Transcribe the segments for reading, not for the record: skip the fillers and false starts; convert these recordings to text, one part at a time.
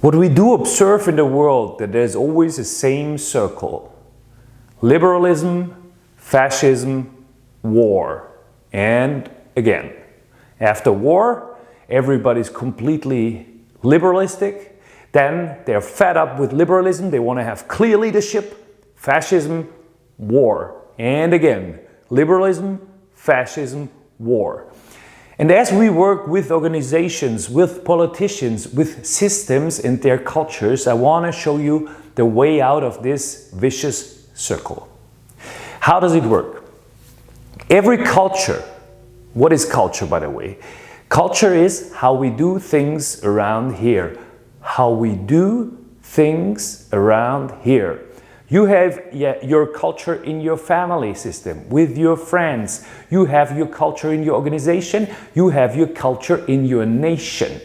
What we do observe in the world, that there's always the same circle. Liberalism, fascism, war. And again, after war, everybody's completely liberalistic. Then they're fed up with liberalism. They want to have clear leadership. Fascism, war. And again, liberalism, fascism, war. And as we work with organizations, with politicians, with systems and their cultures, I want to show you the way out of this vicious circle. How does it work? Every culture, what is culture, by the way? Culture is how we do things around here. How we do things around here. You have your culture in your family system, with your friends. You have your culture in your organization. You have your culture in your nation.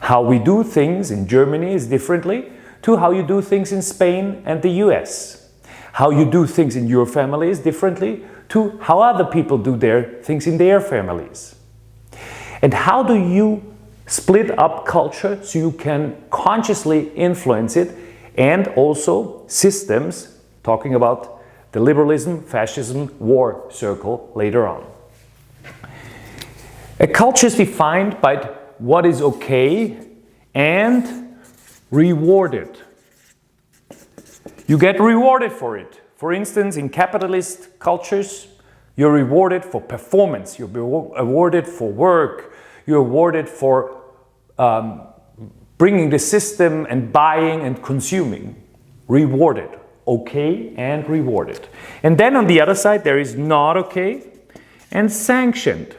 How we do things in Germany is differently to how you do things in Spain and the US. How you do things in your family is differently to how other people do their things in their families. And how do you split up culture so you can consciously influence it? And also systems, talking about the liberalism, fascism, war circle later on. A culture is defined by what is okay and rewarded. You get rewarded for it. For instance, in capitalist cultures, you're rewarded for performance, you're awarded for work, you're awarded for bringing the system and buying and consuming. Rewarded. Okay and rewarded. And then on the other side there is not okay and sanctioned.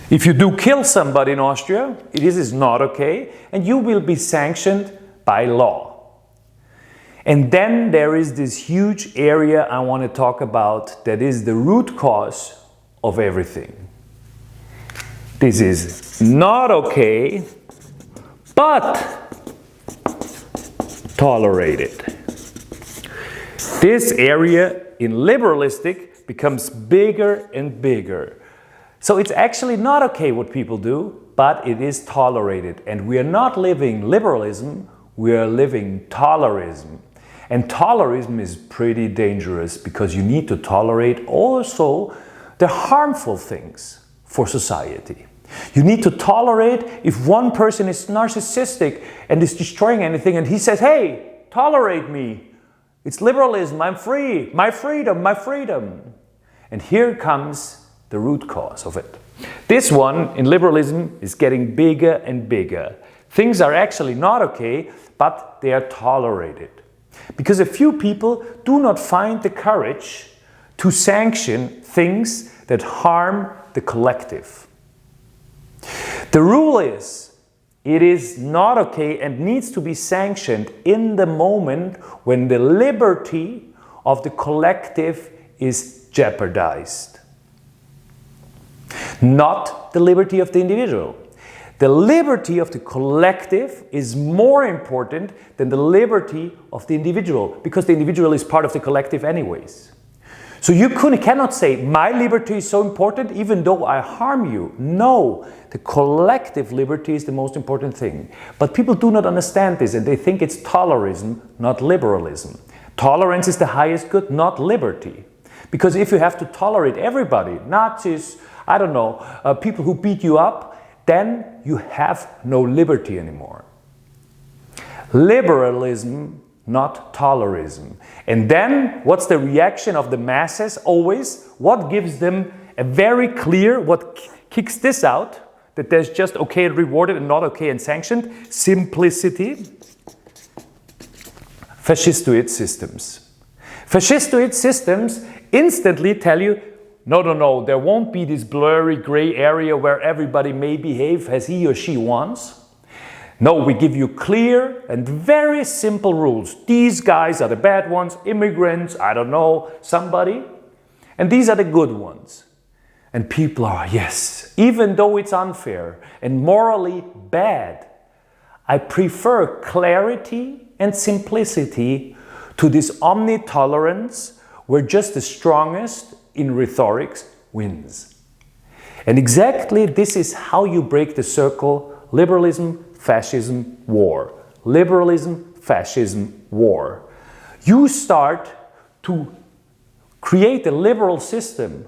If you do kill somebody in Austria, it is not okay and you will be sanctioned by law. And then there is this huge area I want to talk about that is the root cause of everything. This is not okay, but tolerated. This area in liberalistic becomes bigger and bigger. So it's actually not okay what people do, but it is tolerated. And we are not living liberalism, we are living tolerism. And tolerism is pretty dangerous because you need to tolerate also the harmful things for society. You need to tolerate if one person is narcissistic and is destroying anything and he says, hey, tolerate me. It's liberalism, I'm free, my freedom, my freedom. And here comes the root cause of it. This one in liberalism is getting bigger and bigger. Things are actually not okay, but they are tolerated. Because a few people do not find the courage to sanction things that harm the collective. The rule is, it is not okay and needs to be sanctioned in the moment when the liberty of the collective is jeopardized. Not the liberty of the individual. The liberty of the collective is more important than the liberty of the individual, because the individual is part of the collective anyways. So you cannot say, my liberty is so important even though I harm you. No, the collective liberty is the most important thing. But people do not understand this and they think it's tolerism, not liberalism. Tolerance is the highest good, not liberty. Because if you have to tolerate everybody, Nazis, I don't know, people who beat you up, then you have no liberty anymore. Liberalism, not tolerism. And then what's the reaction of the masses always? What gives them a very clear, what kicks this out, that there's just okay and rewarded and not okay and sanctioned? Simplicity. Fascistoid systems. Fascistoid systems instantly tell you, no, there won't be this blurry gray area where everybody may behave as he or she wants. No, we give you clear and very simple rules. These guys are the bad ones, immigrants, I don't know, somebody. And these are the good ones. And people are, yes, even though it's unfair and morally bad, I prefer clarity and simplicity to this omni-tolerance where just the strongest in rhetoric wins. And exactly this is how you break the circle: liberalism, Liberalism-Fascism-War. Liberalism-Fascism-War. You start to create a liberal system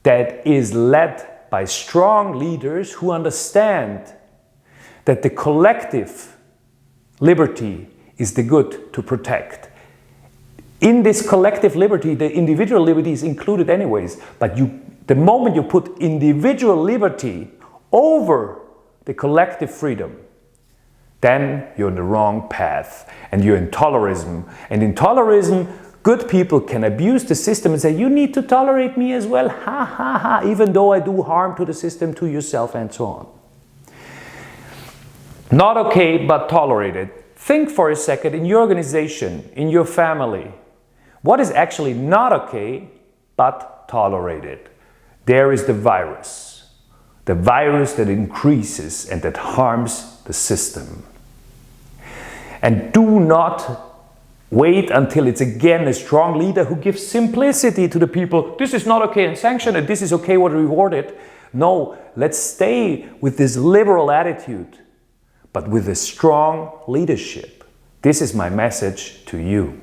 that is led by strong leaders who understand that the collective liberty is the good to protect. In this collective liberty, the individual liberty is included anyways, but the moment you put individual liberty over the collective freedom, then you're on the wrong path and you're in tolerism. And in tolerism, good people can abuse the system and say, you need to tolerate me as well, ha ha ha, even though I do harm to the system, to yourself, and so on. Not okay, but tolerated. Think for a second in your organization, in your family, what is actually not okay, but tolerated? There is the virus that increases and that harms the system. And do not wait until it's again a strong leader who gives simplicity to the people. This is not okay and sanction it, this is okay what reward it. No, let's stay with this liberal attitude, but with a strong leadership. This is my message to you.